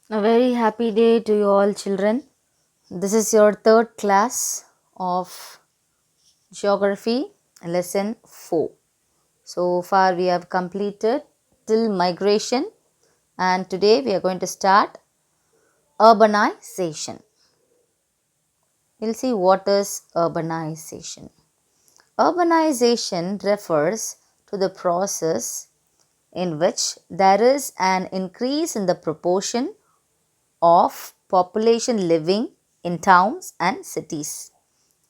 A very happy day to you all, children. This is your third class of Geography, lesson 4. So far, we have completed till migration, and today we are going to start urbanization. We'll see what is urbanization. Urbanization refers to the process in which there is an increase in the proportion of population living in towns and cities.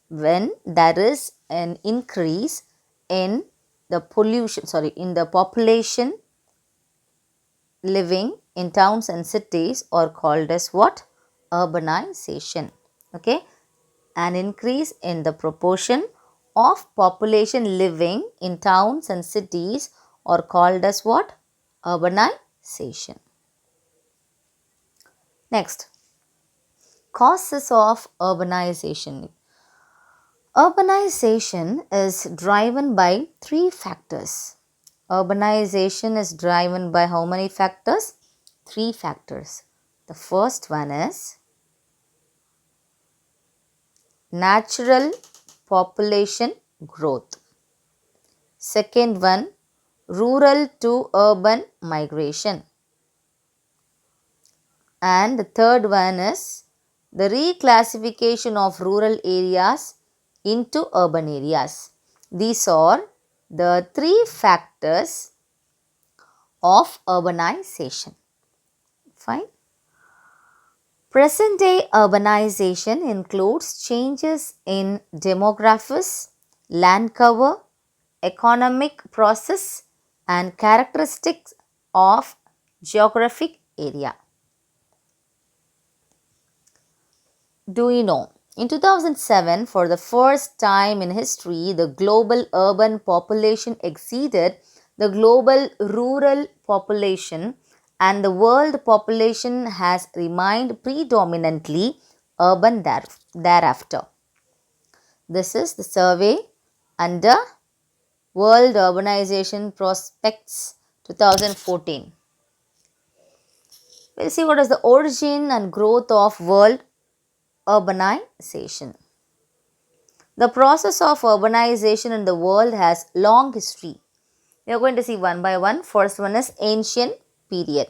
When there is an increase in in the population living in towns and cities are called as what? Urbanization. Okay, an increase in the proportion of population living in towns and cities are called as what? Urbanization. Next, causes of urbanization. Urbanization is driven by three factors. Urbanization is driven by how many factors? Three factors. The first one is natural population growth. Second one, rural to urban migration. And the third one is the reclassification of rural areas into urban areas. These are the three factors of urbanization. Fine. Present day urbanization includes changes in demographics, land cover, economic process, and characteristics of geographic area. Do you know? In 2007, for the first time in history, the global urban population exceeded the global rural population, and the world population has remained predominantly urban thereafter. This is the survey under World Urbanization Prospects 2014. We'll see what is the origin and growth of world urbanization. The process of urbanization in the world has long history. We are going to see one by one. First one is ancient period.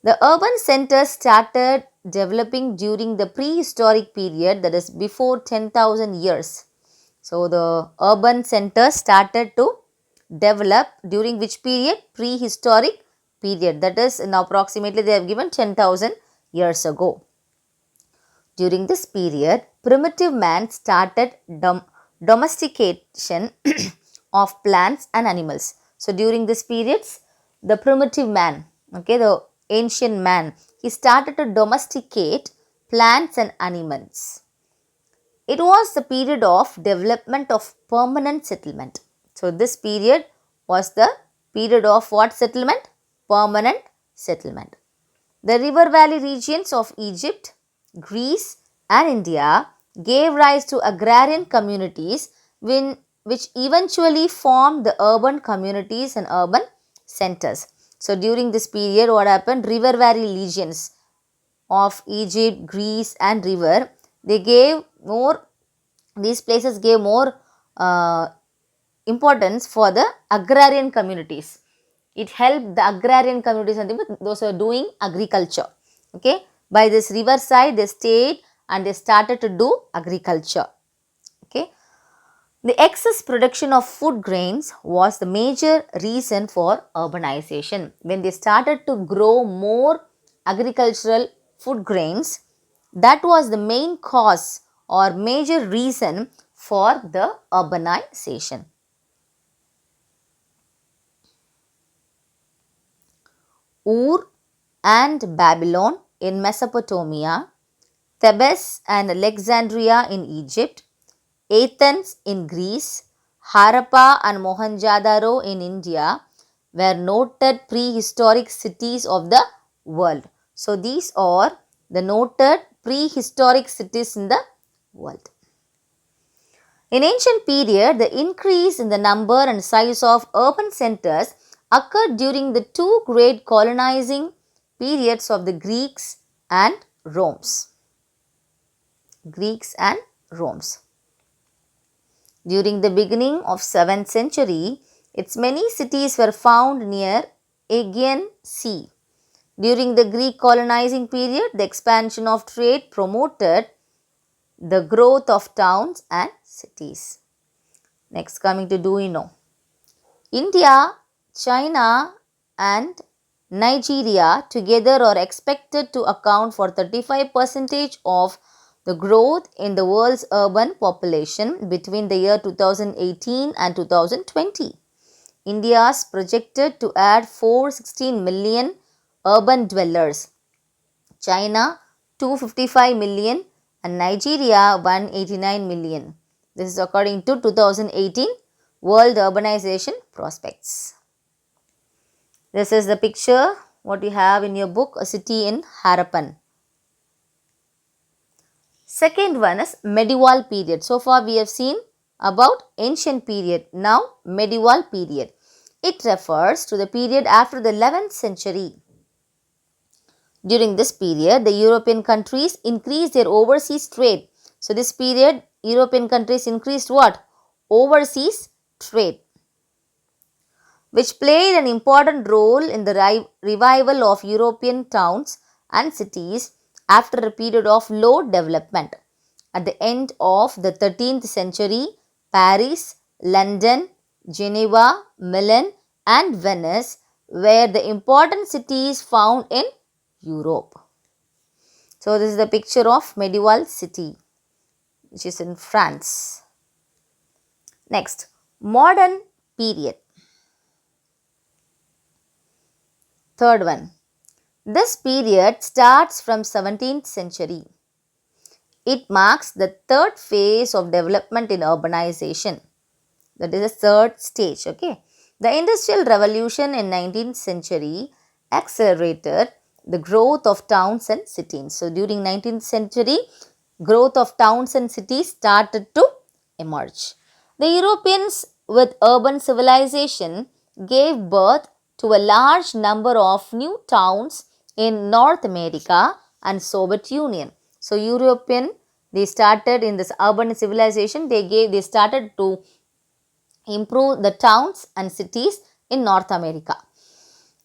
The urban centers started developing during the prehistoric period, that is before 10,000 years. So the urban centers started to develop during which period? Prehistoric period, that is in approximately they have given 10,000 years ago. During this period, primitive man started domestication of plants and animals. So during this periods, the primitive man, okay, the ancient man, he started to domesticate plants and animals. It was the period of development of permanent settlement. So this period was the period of what settlement? Permanent settlement. The river valley regions of Egypt, Greece and India gave rise to agrarian communities which eventually formed the urban communities and urban centers. So during this period what happened? River valley regions of Egypt, Greece and river, they gave more, these places gave more importance for the agrarian communities. It helped the agrarian communities and those who are doing agriculture. Okay, by this riverside they stayed and they started to do agriculture. Okay, the excess production of food grains was the major reason for urbanization. When they started to grow more agricultural food grains, that was the main cause or major reason for the urbanization. Ur and Babylon in Mesopotamia, Thebes and Alexandria in Egypt, Athens in Greece, Harappa and Mohenjo-daro in India were noted prehistoric cities of the world. So these are the noted prehistoric cities in the world. In ancient period, the increase in the number and size of urban centers occurred during the two great colonizing periods of the Greeks and Romans. Greeks and Romans. During the beginning of 7th century, its many cities were found near Aegean Sea. During the Greek colonizing period, the expansion of trade promoted the growth of towns and cities. Next, coming to do you know? India, China and Nigeria together are expected to account for 35% of the growth in the world's urban population between the year 2018 and 2020. India is projected to add 416 million urban dwellers, China 255 million and Nigeria 189 million. This is according to 2018 World Urbanization Prospects. This is the picture what you have in your book, a city in Harappan. Second one is medieval period. So far we have seen about ancient period. Now medieval period. It refers to the period after the 11th century. During this period, the European countries increased their overseas trade. So this period, European countries increased what? Overseas trade, which played an important role in the revival of European towns and cities after a period of low development. At the end of the 13th century, Paris, London, Geneva, Milan and Venice were the important cities found in Europe. So this is the picture of medieval city which is in France. Next, modern period. Third one. This period starts from 17th century. It marks the third phase of development in urbanization. That is the third stage. Okay. The Industrial Revolution in 19th century accelerated the growth of towns and cities. So during 19th century, growth of towns and cities started to emerge. The Europeans with urban civilization gave birth to a large number of new towns in North America and Soviet Union. So European, they started in this urban civilization, they started to improve the towns and cities in North America.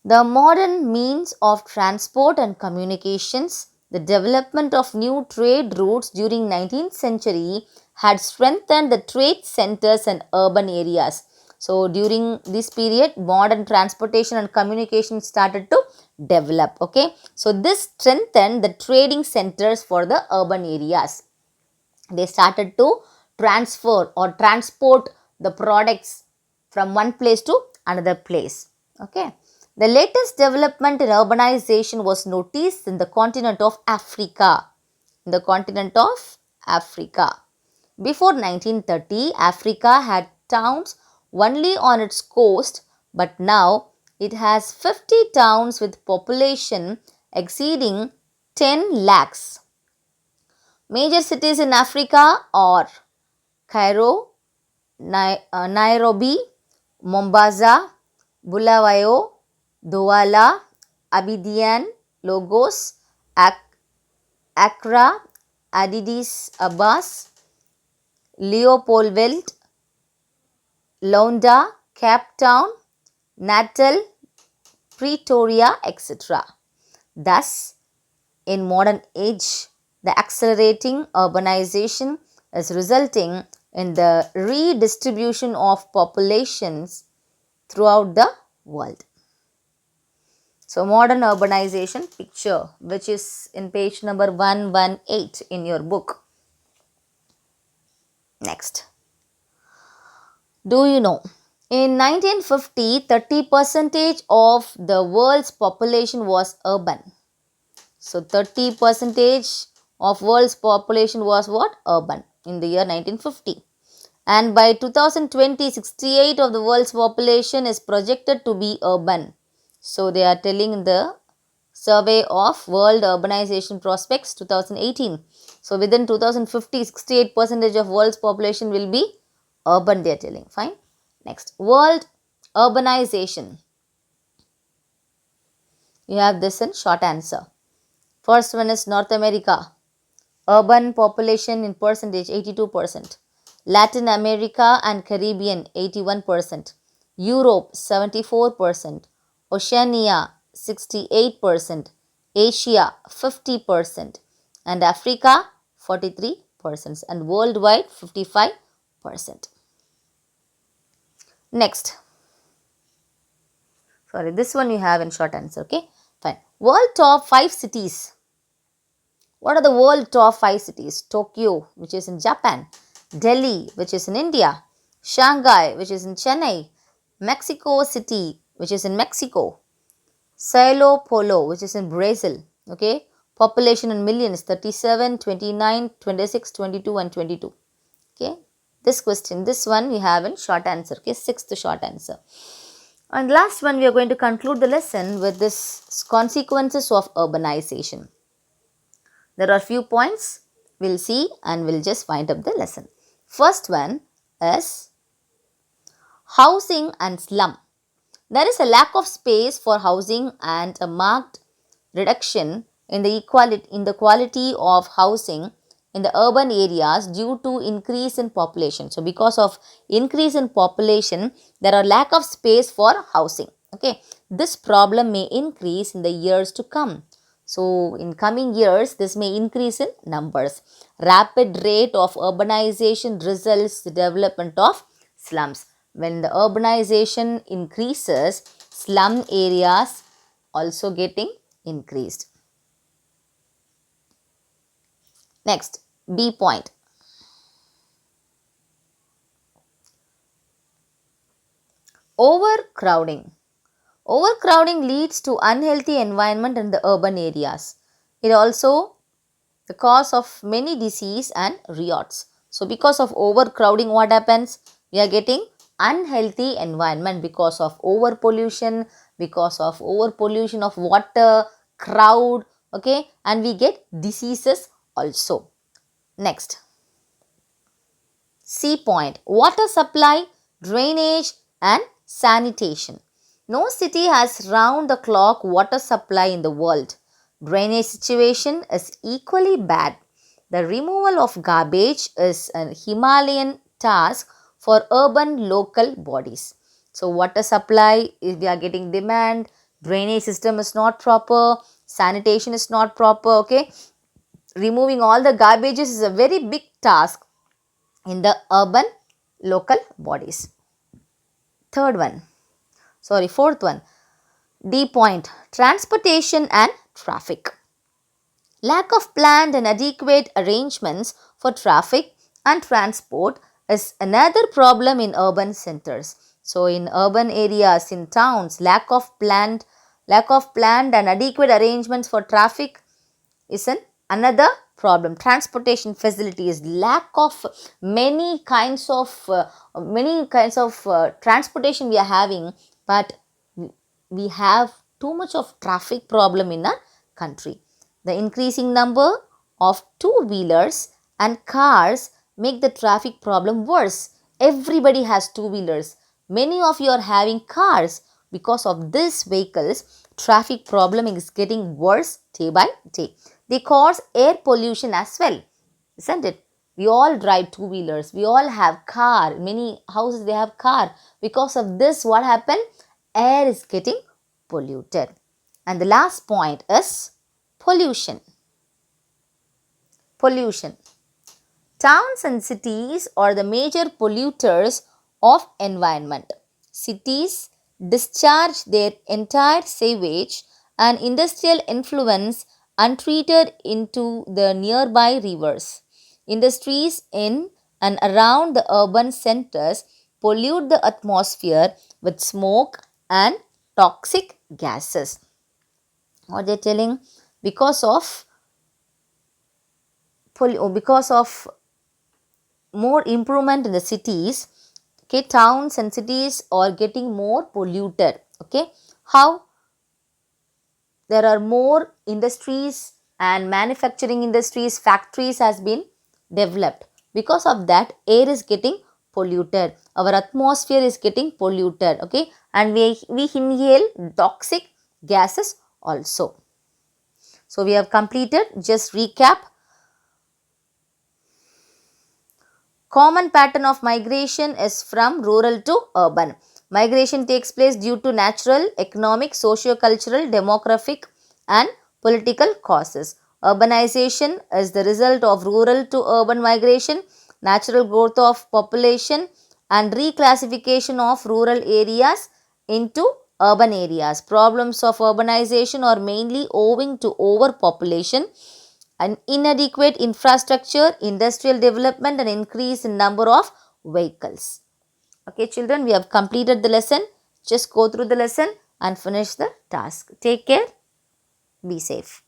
The modern means of transport and communications, the development of new trade routes during 19th century had strengthened the trade centers and urban areas. So during this period, modern transportation and communication started to develop. Okay. So this strengthened the trading centers for the urban areas. They started to transfer or transport the products from one place to another place. Okay. The latest development in urbanization was noticed in the continent of Africa. In the continent of Africa. Before 1930, Africa had towns only on its coast, but now it has 50 towns with population exceeding 10 lakhs. Major cities in Africa are Cairo, Nairobi, Mombasa, Bulawayo, Douala, Abidjan, Lagos, Accra, Addis Ababa, Leopoldville, Luanda, Cape Town, Natal, Pretoria, etc. Thus, in modern age, the accelerating urbanization is resulting in the redistribution of populations throughout the world. So, modern urbanization picture, which is in page number 118 in your book. Next. Do you know? In 1950, 30% of the world's population was urban. So, 30% of world's population was what? Urban in the year 1950. And by 2020, 68% of the world's population is projected to be urban. So, they are telling in the survey of World Urbanization Prospects 2018. So, within 2050, 68% of world's population will be urban, they are telling. Fine. Next, world urbanization. You have this in short answer. First one is North America. Urban population in percentage 82%. Latin America and Caribbean 81%. Europe 74%. Oceania 68%. Asia 50%. And Africa 43%. And worldwide 55%. Next. Sorry, this one you have in short answer. Okay, fine. World top 5 cities. What are the world top 5 cities? Tokyo, which is in Japan. Delhi, which is in India. Shanghai, which is in Chennai. Mexico City, which is in Mexico. Sao Paulo, which is in Brazil. Okay, population in millions 37, 29, 26, 22 and 22. Okay, this question, this one we have in short answer. Okay, sixth short answer. And last one, we are going to conclude the lesson with this consequences of urbanization. There are few points we'll see and we'll just wind up the lesson. First one is housing and slum. There is a lack of space for housing and a marked reduction in the quality of housing in the urban areas due to increase in population. So because of increase in population, there are lack of space for housing. Okay, this problem may increase in the years to come. So in coming years, this may increase in numbers. Rapid rate of urbanization results the development of slums. When the urbanization increases, slum areas also getting increased. Next, B point. Overcrowding. Overcrowding leads to unhealthy environment in the urban areas. It also the cause of many disease and riots. So because of overcrowding, what happens? We are getting unhealthy environment because of overpollution, of water, crowd, okay, and we get diseases also. Next, C point, water supply, drainage and sanitation. No city has round the clock water supply in the world. Drainage situation is equally bad. The removal of garbage is a Himalayan task for urban local bodies. So water supply, if we are getting demand, drainage system is not proper, sanitation is not proper, okay. Removing all the garbages is a very big task in the urban local bodies. Fourth one, D point, transportation and traffic. Lack of planned and adequate arrangements for traffic and transport is another problem in urban centers. So in urban areas, in towns, lack of planned and adequate arrangements for traffic is another problem. Transportation facilities, lack of many kinds of transportation we are having, but we have too much of traffic problem in our country. The increasing number of two-wheelers and cars make the traffic problem worse. Everybody has two-wheelers. Many of you are having cars. Because of these vehicles, traffic problem is getting worse day by day. They cause air pollution as well, isn't it? We all drive two-wheelers. We all have car. Many houses, they have car. Because of this, what happened? Air is getting polluted. And the last point is pollution. Pollution. Towns and cities are the major polluters of environment. Cities discharge their entire sewage and industrial influence untreated into the nearby rivers. Industries in and around the urban centers pollute the atmosphere with smoke and toxic gases. What they're telling? Because of more improvement in the cities, okay, towns and cities are getting more polluted. Okay, how? There are more industries and manufacturing industries, factories has been developed. Because of that, air is getting polluted. Our atmosphere is getting polluted. Okay, and we inhale toxic gases also. So we have completed. Just recap. Common pattern of migration is from rural to urban. Migration takes place due to natural, economic, socio-cultural, demographic and political causes. Urbanization is the result of rural to urban migration, natural growth of population and reclassification of rural areas into urban areas. Problems of urbanization are mainly owing to overpopulation, an inadequate infrastructure, industrial development and increase in number of vehicles. Okay children, we have completed the lesson. Just go through the lesson and finish the task. Take care. Be safe.